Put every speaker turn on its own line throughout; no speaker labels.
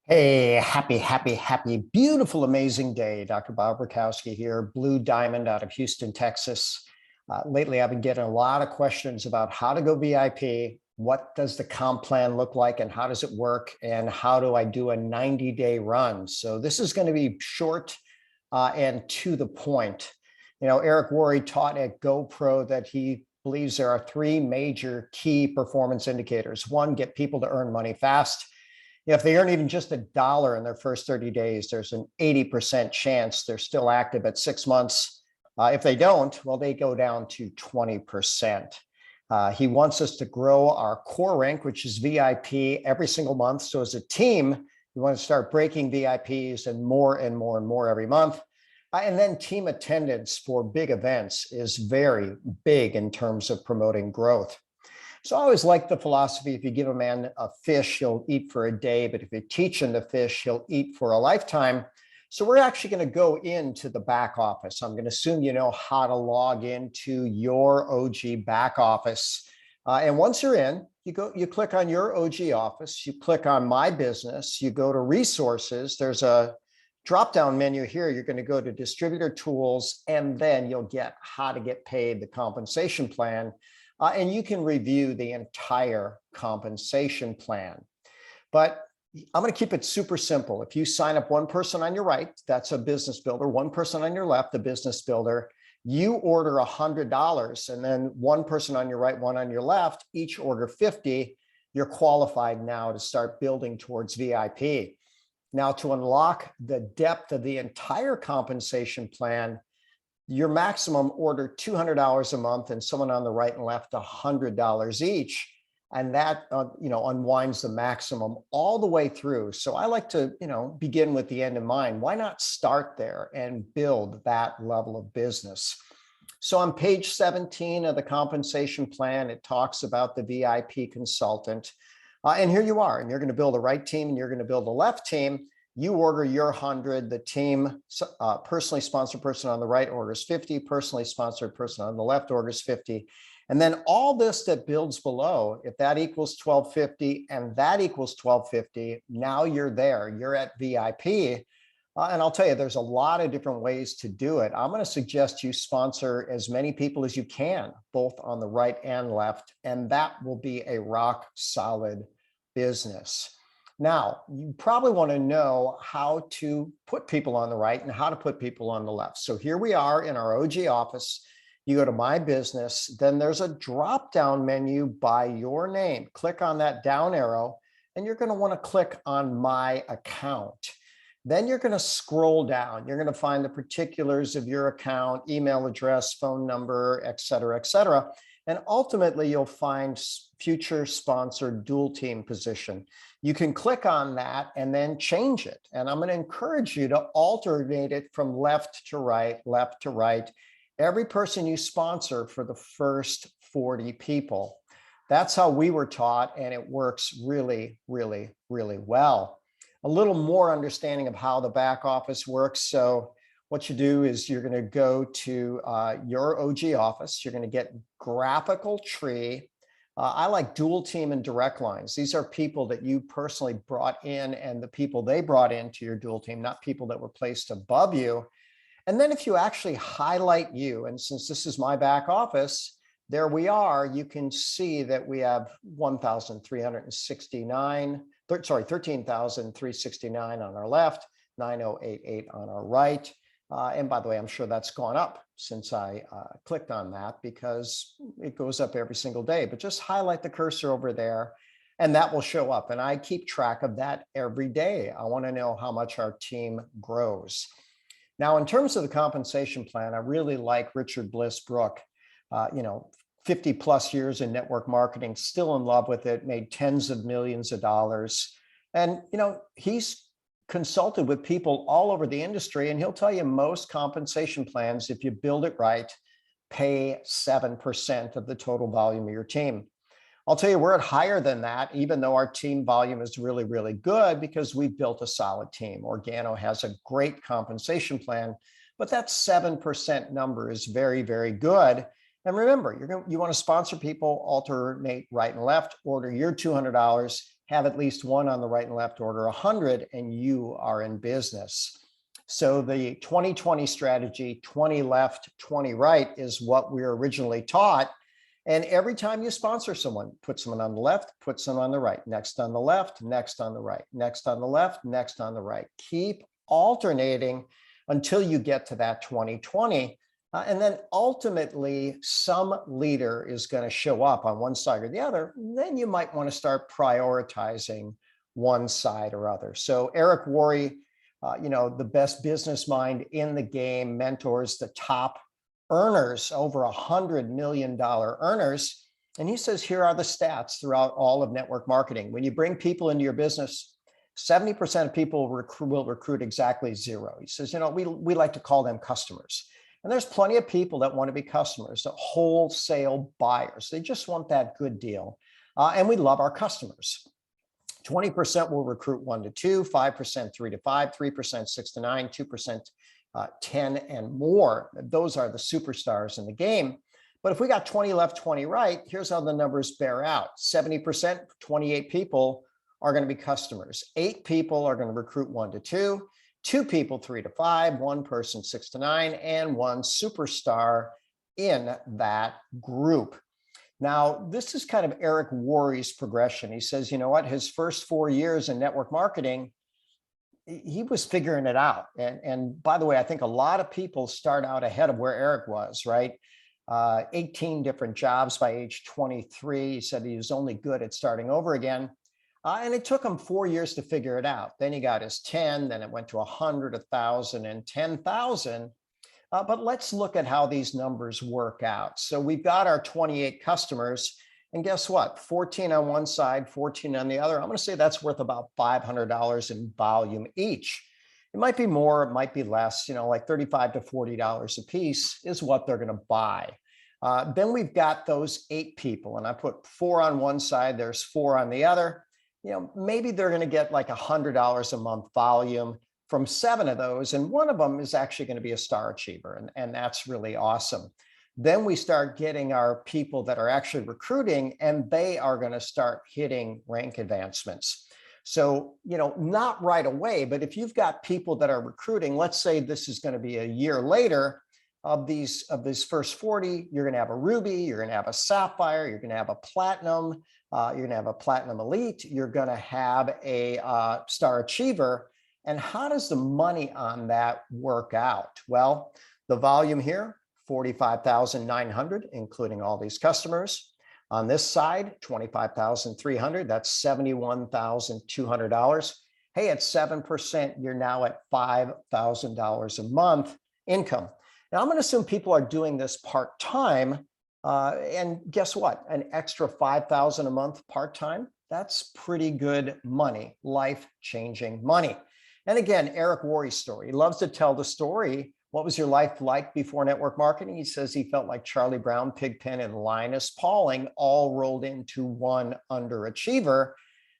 Hey, happy, beautiful, amazing day. Dr. Bob Rakowski here, Blue Diamond out of Houston, Texas. Lately, I've been getting a lot of questions about how to go VIP, what does the comp plan look like, and how does it work, and how do I do a 90-day run? So this is going to be short and to the point. You know, Eric Worre taught at GoPro that he believes there are three major key performance indicators. One, get people to earn money fast. If they earn even just $1 in their first 30 days, there's an 80% chance they're still active at 6 months. If they don't, well, they go down to 20%. He wants us to grow our core rank, which is VIP, every single month. So as a team, we want to start breaking VIPs and more and more and more every month. And then team attendance for big events is very big in terms of promoting growth. So I always like the philosophy, if you give a man a fish, he'll eat for a day, but if you teach him the fish, he'll eat for a lifetime. So we're actually going to go into the back office. I'm going to assume you know how to log into your OG back office. And once you're in, you click on your OG office, you click on My Business, you go to Resources. There's a drop-down menu here. You're going to go to Distributor Tools, and then you'll get How to Get Paid, the compensation plan. And you can review the entire compensation plan. But I'm going to keep it super simple. If you sign up one person on your right, that's a business builder, one person on your left, a business builder, you order $100, and then one person on your right, one on your left, each order 50, you're qualified now to start building towards VIP. Now, to unlock the depth of the entire compensation plan, your maximum order $200 a month, and someone on the right and left $100 each, and that unwinds the maximum all the way through. So I like to begin with the end in mind. Why not start there and build that level of business? So on page 17 of the compensation plan, it talks about the VIP consultant, and here you are, and you're going to build a right team and you're going to build a left team. You order your 100, the team, personally sponsored person on the right orders 50, personally sponsored person on the left orders 50. And then all this that builds below, if that equals 1250 and that equals 1250, now you're there, you're at VIP. And I'll tell you, there's a lot of different ways to do it. I'm going to suggest you sponsor as many people as you can, both on the right and left, and that will be a rock solid business. Now, you probably want to know how to put people on the right and how to put people on the left. So here we are in our OG office. You go to My Business, then there's a drop-down menu by your name. Click on that down arrow, and you're going to want to click on My Account. Then you're going to scroll down. You're going to find the particulars of your account, email address, phone number, et cetera, et cetera. And ultimately, you'll find future sponsored dual team position. You can click on that and then change it. And I'm going to encourage you to alternate it from left to right, left to right. Every person you sponsor for the first 40 people. That's how we were taught, and it works really, really, really well. A little more understanding of how the back office works. So what you do is you're going to go to your OG office. You're going to get graphical tree. I like dual team and direct lines. These are people that you personally brought in and the people they brought into your dual team, not people that were placed above you. And then if you actually highlight you, and since this is my back office, there we are, you can see that we have 13,369 on our left, 9088 on our right. And by the way, I'm sure that's gone up since I clicked on that, because it goes up every single day. But just highlight the cursor over there and that will show up. And I keep track of that every day. I want to know how much our team grows. Now, in terms of the compensation plan, I really like Richard Bliss Brooke. 50 plus years in network marketing, still in love with it, made tens of millions of dollars. And, he's consulted with people all over the industry, and he'll tell you most compensation plans, if you build it right, pay 7% of the total volume of your team. I'll tell you, we're at higher than that, even though our team volume is really, really good, because we've built a solid team. Organo has a great compensation plan, but that 7% number is very, very good. And remember, you want to sponsor people, alternate right and left, order your $200, have at least one on the right and left, order 100, and you are in business. So the 20-20 strategy, 20 left, 20 right, is what we were originally taught. And every time you sponsor someone, put someone on the left, put someone on the right, next on the left, next on the right, next on the left, next on the right. Keep alternating until you get to that 20-20. And then ultimately, some leader is going to show up on one side or the other. Then you might want to start prioritizing one side or other. So Eric Worre, the best business mind in the game, mentors the top earners, over $100 million earners. And he says, here are the stats throughout all of network marketing. When you bring people into your business, 70% of people will recruit exactly zero. He says, we like to call them customers. And there's plenty of people that want to be customers, wholesale buyers. They just want that good deal. And we love our customers. 20% will recruit 1 to 2, 5% 3 to 5, 3% 6 to 9, 2% 10 and more. Those are the superstars in the game. But if we got 20 left, 20 right, here's how the numbers bear out. 70%, 28 people are going to be customers. 8 people are going to recruit 1 to 2, 2 people 3 to 5, 1 person 6 to 9, and 1 superstar in that group. Now, this is kind of Eric Worre's progression. He says, his first 4 years in network marketing, he was figuring it out. And by the way, I think a lot of people start out ahead of where Eric was, right? 18 different jobs by age 23. He said he was only good at starting over again. And it took him 4 years to figure it out. Then he got his 10, then it went to 100, 1,000, and 10,000. But let's look at how these numbers work out. So we've got our 28 customers, and guess what? 14 on one side, 14 on the other. I'm going to say that's worth about $500 in volume each. It might be more, it might be less, like $35 to $40 a piece is what they're going to buy. Then we've got those 8 people, and I put 4 on one side, there's 4 on the other. Maybe they're going to get like $100 a month volume from 7 of those, and one of them is actually going to be a star achiever, and that's really awesome. Then we start getting our people that are actually recruiting, and they are going to start hitting rank advancements. So, not right away, but if you've got people that are recruiting, let's say this is going to be a year later, of these first 40, you're going to have a ruby, you're going to have a sapphire, you're going to have a platinum, you're going to have a platinum elite, you're going to have a star achiever. And how does the money on that work out? Well, the volume here, 45,900, including all these customers. On this side, 25,300, that's $71,200. Hey, at 7%, you're now at $5,000 a month income. Now, I'm going to assume people are doing this part-time. And guess what? An extra $5,000 a month part-time, that's pretty good money, life-changing money. And again, Eric Worre's story. He loves to tell the story. What was your life like before network marketing? He says he felt like Charlie Brown, Pigpen, and Linus Pauling all rolled into one underachiever.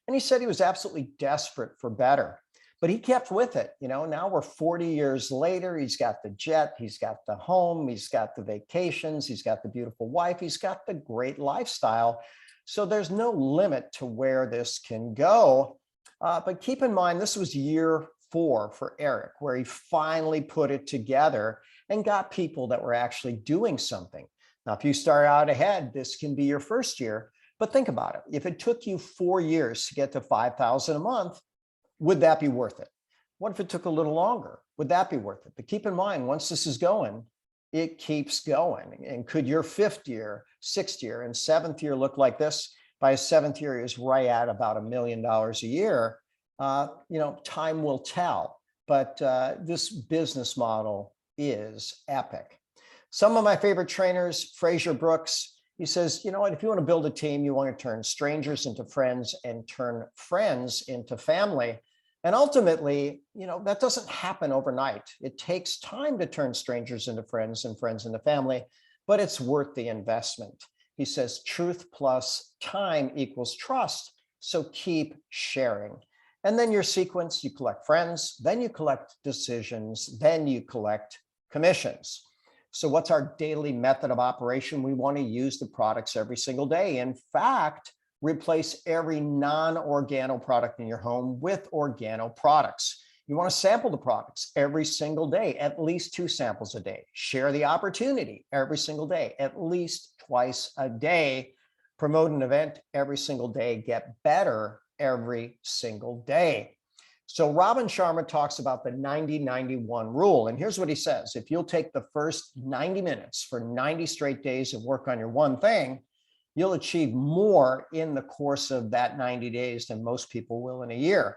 And he said he was absolutely desperate for better. But he kept with it. Now we're 40 years later. He's got the jet, he's got the home, he's got the vacations, he's got the beautiful wife, he's got the great lifestyle. So there's no limit to where this can go. But keep in mind, this was year 4 for Eric, where he finally put it together and got people that were actually doing something. Now, if you start out ahead, this can be your first year, but think about it. If it took you 4 years to get to 5,000 a month, would that be worth it? What if it took a little longer? Would that be worth it? But keep in mind, once this is going, it keeps going. And could your 5th year, 6th year, and 7th year look like this? By his 7th year, he was right at about $1 million a year. Time will tell, but this business model is epic. Some of my favorite trainers, Fraser Brooks, he says, if you want to build a team, you want to turn strangers into friends and turn friends into family. And ultimately, that doesn't happen overnight. It takes time to turn strangers into friends and friends into family, but it's worth the investment. He says, truth plus time equals trust. So keep sharing. And then your sequence, you collect friends, then you collect decisions, then you collect commissions. So what's our daily method of operation? We want to use the products every single day. In fact, Replace every non-organo product in your home with organo products. You want to sample the products every single day, at least 2 samples a day. Share the opportunity every single day, at least twice a day. Promote an event every single day. Get better every single day. So Robin Sharma talks about the 90-91 rule. And here's what he says. If you'll take the first 90 minutes for 90 straight days of work on your one thing, you'll achieve more in the course of that 90 days than most people will in a year.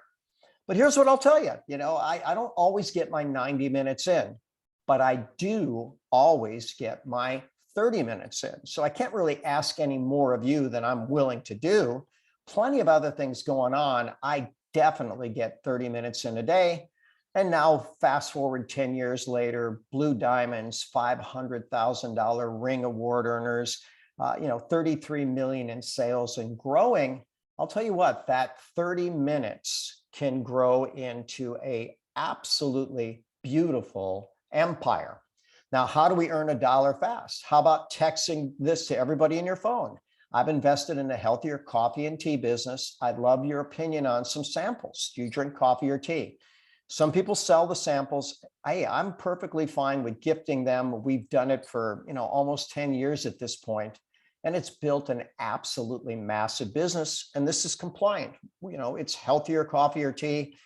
But here's what I'll tell you. I don't always get my 90 minutes in, but I do always get my 30 minutes in. So I can't really ask any more of you than I'm willing to do. Plenty of other things going on. I definitely get 30 minutes in a day. And now fast forward 10 years later, Blue Diamonds, $500,000 ring award earners, 33 million in sales and growing. I'll tell you what, that 30 minutes can grow into a absolutely beautiful empire. Now, how do we earn $1 fast? How about texting this to everybody in your phone? I've invested in a healthier coffee and tea business. I'd love your opinion on some samples. Do you drink coffee or tea? Some people sell the samples. I'm perfectly fine with gifting them. We've done it for almost 10 years at this point, and it's built an absolutely massive business. And this is compliant. It's healthier coffee or tea.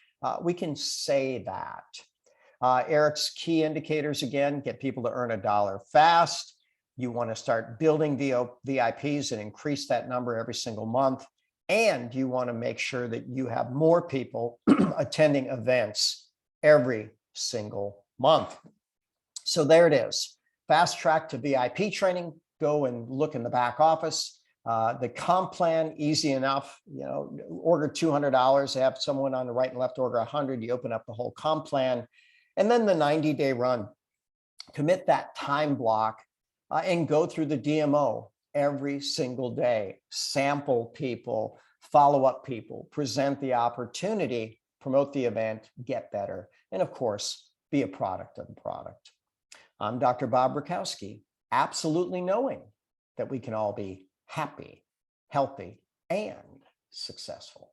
We can say that. Eric's key indicators again: get people to earn $1 fast. You want to start building VIPs and increase that number every single month. And you want to make sure that you have more people attending events every single month. So there it is. Fast track to VIP training. Go and look in the back office. The comp plan, easy enough. Order $200, have someone on the right and left order 100. You open up the whole comp plan. And then the 90-day run. Commit that time block. And go through the DMO every single day. Sample people, follow up people, present the opportunity, promote the event, get better, and of course, be a product of the product. I'm Dr. Bob Rakowski, absolutely knowing that we can all be happy, healthy, and successful.